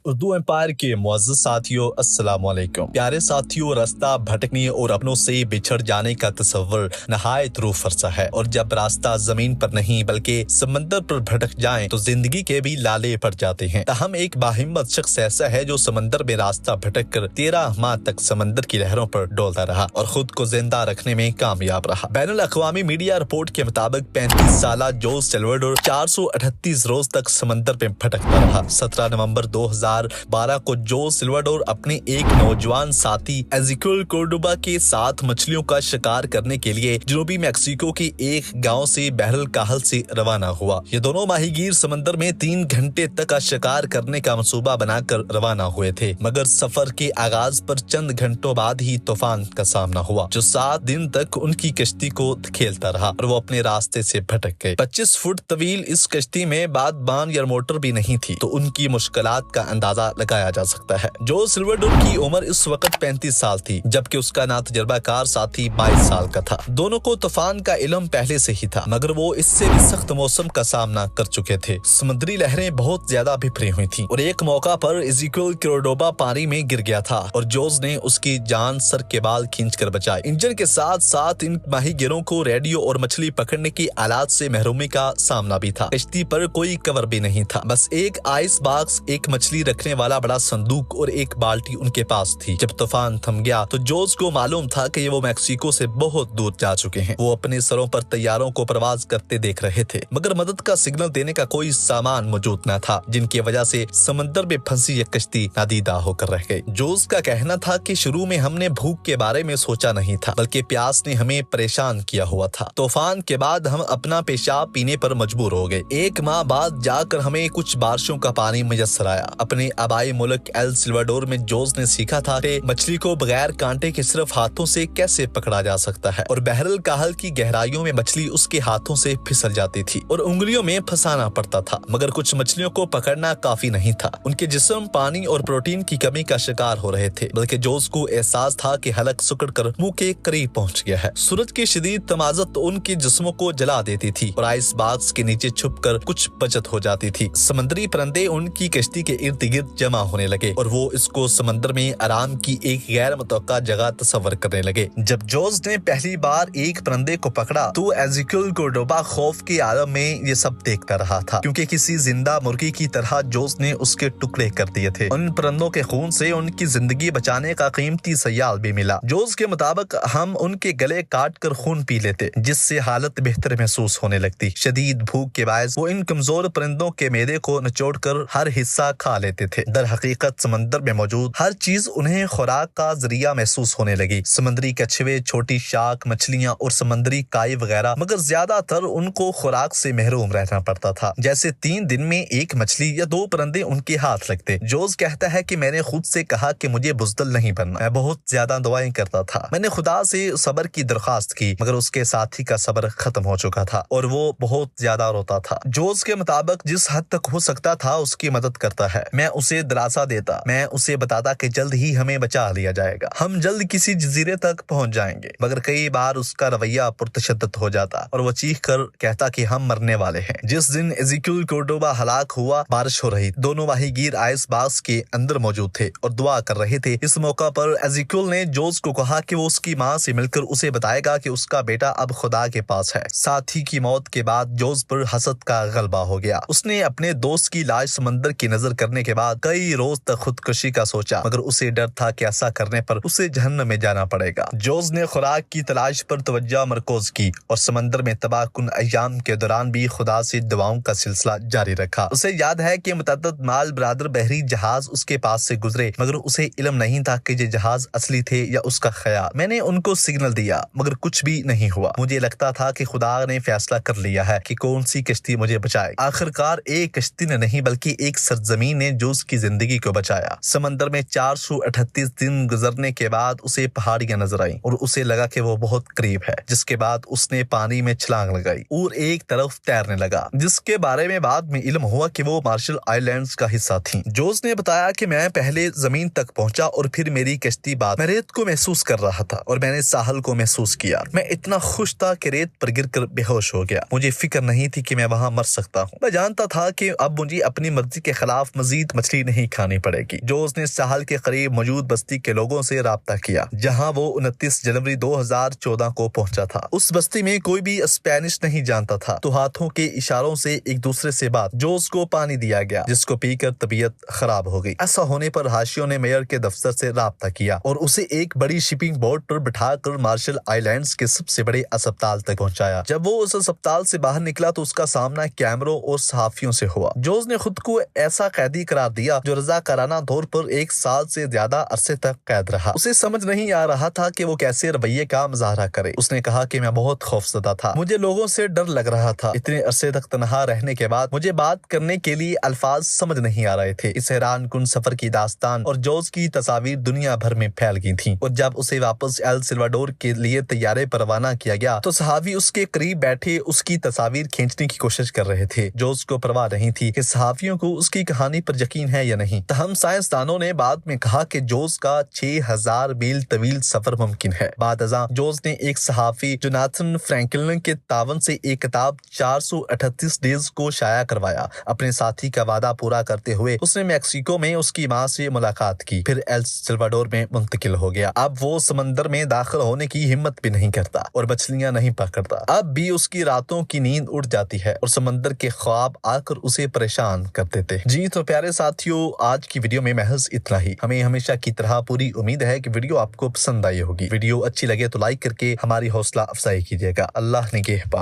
Urdu empire के मुअज़्ज़ज़ साथियों, अस्सलाम वालेकुम। प्यारे साथियों, रास्ता भटकने और अपनों से बिछड़ जाने का तस्वर नहायत रूह फरसा है, और जब रास्ता जमीन पर नहीं बल्कि समंदर पर भटक जाए तो जिंदगी के भी लाले पड़ जाते हैं। ताहम एक बाहिम्मत शख्स ऐसा है जो समंदर में रास्ता भटक कर 13 माह तक समंदर की लहरों पर डोलता रहा और खुद को जिंदा रखने में कामयाब रहा। बैनुल अक़वामी मीडिया रिपोर्ट के मुताबिक 35 साल जोस सिल्वाडोर 438 रोज तक समंदर में भटकता रहा। 17 नवंबर 2012 को जोस सिल्वाडोर अपने एक नौजवान साथी एज़ेकियल कोर्डोबा के साथ मछलियों का शिकार करने के लिए जनूबी मैक्सिको के एक गांव से बहरल काहल से रवाना हुआ। ये दोनों माहीगीर समंदर में 3 घंटे तक का शिकार करने का मंसूबा बनाकर रवाना हुए थे, मगर सफर के आगाज पर चंद घंटों बाद ही तूफान का सामना हुआ जो 7 दिन तक उनकी कश्ती को खेलता रहा और वो अपने रास्ते से भटक गए। 25 फुट तवील इस कश्ती में बान या मोटर भी नहीं थी, तो उनकी मुश्किलात का अंदाजा लगाया जा सकता है। जो सिल्वाडोर की उम्र इस वक्त 35 साल थी, जबकि उसका ना तजर्बाकार साथी 22 साल का था। दोनों को तूफान का इल्म पहले से ही था, मगर वो इससे भी सख्त मौसम का सामना कर चुके थे। समुद्री लहरें बहुत ज्यादा बिफरी हुई थी और एक मौका पर एज़ेकियल कोर्डोबा पानी में गिर गया था और जोस ने उसकी जान सर के बाल खींचकर बचाई। इंजन के साथ साथ इन माहीगिरों को रेडियो और मछली पकड़ने की आलात से महरूमी का सामना भी था। कश्ती पर कोई कवर भी नहीं था, बस एक आइस बॉक्स, एक मछली रखने वाला बड़ा संदूक और एक बाल्टी उनके पास थी। जब तूफान थम गया तो जोस को मालूम था कि वो मैक्सिको से बहुत दूर जा चुके हैं। वो अपने सरों पर तैयारों को परवाज करते देख रहे थे, मगर मदद का सिग्नल देने का कोई सामान मौजूद न था, जिनकी वजह से समंदर में फंसी ये कश्ती नादीदा होकर रह गई। जोस का कहना था कि शुरू में हमने भूख के बारे में सोचा नहीं था, बल्कि प्यास ने हमें परेशान किया हुआ था। तूफान के बाद हम अपना पेशाब पीने पर मजबूर हो गए। 1 माह बाद जाकर हमें कुछ बारिशों का पानी मुयस्सर आया। अपने आबाई मुल्क एल सिल्वाडोर में जोस ने सीखा था कि मछली को बगैर कांटे के सिर्फ हाथों से कैसे पकड़ा जा सकता है, और बहरल काहल की गहराइयों में मछली उसके हाथों से फिसल जाती थी और उंगलियों में फंसाना पड़ता था। मगर कुछ मछलियों को पकड़ना काफी नहीं था, उनके जिस्म पानी और प्रोटीन की कमी का शिकार हो रहे थे, बल्कि जोस को एहसास था कि हलक सिकुड़कर मुंह के करीब पहुंच गया है। सूरज की शदीद तमाज़त उनके जिस्मों को जला देती थी और आइस बॉक्स के नीचे छुपकर कुछ बचत हो जाती थी। समंदरी परिंदे उनकी कश्ती के इर्द गिर्द जमा होने लगे और वो इसको समंदर में आराम की एक गैर मुतवक्का जगह तस्वर करने लगे। जब जोस ने पहली बार एक परिंदे को पकड़ा तो एज़ेकियल कोर्डोबा खौफ के आलम में ये सब देखता रहा था, क्योंकि किसी जिंदा मुर्गी की तरह जोस ने उसके टुकड़े कर दिए थे। उन परिंदों के खून से उनकी जिंदगी बचाने का कीमती सयाल भी मिला। जोस के मुताबिक हम उनके गले काट कर खून पी लेते, जिससे हालत बेहतर महसूस होने लगती। शदीद भूख के बायस वो इन कमजोर परिंदों के मैदे को निचोड़कर हर हिस्सा खा लेते थे। दर हकीकत समंदर में मौजूद हर चीज उन्हें खुराक का जरिया महसूस होने लगी। समंदरी कछुए, छोटी शाक मछलियां और समंदरी काई वगैरह, मगर ज्यादातर उनको खुराक से महरूम रहना पड़ता था। जैसे 3 दिन में एक मछली या 2 परिंदे उनके हाथ लगते। जोस कहता है कि मैंने खुद से कहा कि मुझे बुज़दिल नहीं बनना। मैं बहुत ज्यादा दुआएं करता था। मैंने खुदा से सब्र की दरख्वास्त की, मगर उसके साथी का सब्र खत्म हो चुका था और वो बहुत ज्यादा रोता था। जोस के मुताबिक जिस हद तक हो सकता था उसकी मदद करता है। मैं उसे दिलासा देता, मैं उसे बताता कि जल्द ही हमें बचा लिया जाएगा, हम जल्द किसी जजीरे तक पहुंच जाएंगे। मगर कई बार उसका रवैया पुरतशद्दद हो जाता और वो चीख कर कहता कि हम मरने वाले हैं। जिस दिन एज़ेकियल कोर्डोबा हलाक हुआ, बारिश हो रही, दोनों माहीगीर आइस बॉक्स के अंदर मौजूद थे और दुआ कर रहे थे। इस मौका पर एज़ेकियल ने जोस को कहा कि वो उसकी माँ से मिलकर उसे बताएगा कि उसका बेटा अब खुदा के पास है। साथी की मौत के बाद जोस पर हसद का गलबा हो गया। उसने अपने दोस्त की लाश समंदर की नजर करने के बाद कई रोज तक खुदकुशी का सोचा, मगर उसे डर था कि ऐसा करने पर उसे जहन्नम में जाना पड़ेगा। जोस ने खुराक की तलाश पर तवज्जो मरकूज की और समंदर में तबाहकुन अय्याम के दौरान भी खुदा से दुआओं का सिलसिला जारी रखा। उसे याद है कि मुतअद्दिद माल बरादर बहरी जहाज उसके पास से गुजरे, मगर उसे इल्म नहीं था कि ये जहाज असली थे या उसका ख्याल। मैंने उनको सिग्नल दिया, मगर कुछ भी नहीं हुआ। मुझे लगता था कि खुदा ने फैसला कर लिया है कि कौन सी कश्ती मुझे बचाए। आखिरकार एक कश्ती ने नहीं बल्कि एक सरजमीन ने जोस की जिंदगी को बचाया। समंदर में 438 दिन गुजरने के बाद उसे पहाड़ियां नजर आई और उसे लगा कि वो बहुत करीब है, जिसके बाद उसने पानी में छलांग लगाई और एक तरफ तैरने लगा, जिसके बारे में बाद में इल्म हुआ कि वो मार्शल आइलैंड्स का हिस्सा थी। जोस ने बताया कि मैं पहले जमीन तक पहुंचा और फिर मेरी कश्ती बाद मैं रेत को महसूस कर रहा था और मैंने साहल को महसूस किया। मैं इतना खुश था कि रेत पर गिरकर बेहोश हो गया। मुझे फिक्र नहीं थी कि मैं वहां मर सकता हूँ। मैं जानता था कि अब मुझे अपनी मर्जी के खिलाफ मजीद तक मछली नहीं खानी पड़ेगी। जोस ने साहल के करीब मौजूद बस्ती के लोगों से राब्ता किया, जहां वो 29 जनवरी 2014 को पहुंचा था। उस बस्ती में कोई भी स्पेनिश नहीं जानता था, तो हाथों के इशारों से एक दूसरे से बात। जोस को पानी दिया गया, जिसको पीकर तबीयत खराब हो गई। ऐसा होने पर हाशियों ने मेयर के दफ्तर से राब्ता किया और उसे एक बड़ी शिपिंग बोट पर बिठाकर मार्शल आइलैंड्स के सबसे बड़े अस्पताल तक पहुंचाया। जब वो उस अस्पताल से बाहर निकला तो उसका सामना कैमरों और सहाफियों से हुआ। जोस ने खुद को ऐसा कैदी करार दिया जो रज़ाकाराना तौर पर 1 साल से ज्यादा अरसे तक कैद रहा। उसे समझ नहीं आ रहा था कि वो कैसे रवैये का मुजाहरा करे। उसने कहा कि मैं बहुत खौफजदा था, मुझे लोगों से डर लग रहा था। इतने अरसे तक तनहा रहने के बाद मुझे बात करने के लिए अल्फाज समझ नहीं आ रहे थे। इस हैरान कुन सफर की दास्तान और जोस की तस्वीर दुनिया भर में फैल गई थी और जब उसे वापस एल सिल्वाडोर के लिए तैयारे पर रवाना किया गया तो सहाफी उसके करीब बैठे उसकी तस्वीर खींचने की कोशिश कर रहे थे। जोस को परवाह नहीं थी कि सहाफियों को उसकी कहानी पर यकीन है या नहीं। तहम साइंसदानों ने बाद में कहा कि जोस का 6000 मील तवील सफर मुमकिन है। बाद अज़ां जोस ने एक सहाफी जोनाथन फ्रैंकलिन के तावन से एक किताब 438 डेज को शाया करवाया। अपने साथी का वादा पूरा करते हुए उसने मैक्सिको में उसकी माँ से मुलाकात की, फिर एल सिल्वाडोर में मुंतकिल हो गया। अब वो समंदर में दाखिल होने की हिम्मत भी नहीं करता और मछलियां नहीं पकड़ता। अब भी उसकी रातों की नींद उड़ जाती है और समंदर के ख्वाब आकर उसे परेशान कर देते। जी तो प्यारे साथियों, आज की वीडियो में महज इतना ही। हमें हमेशा की तरह पूरी उम्मीद है कि वीडियो आपको पसंद आई होगी। वीडियो अच्छी लगे तो लाइक करके हमारी हौसला अफजाई कीजिएगा। अल्लाह निगहबान।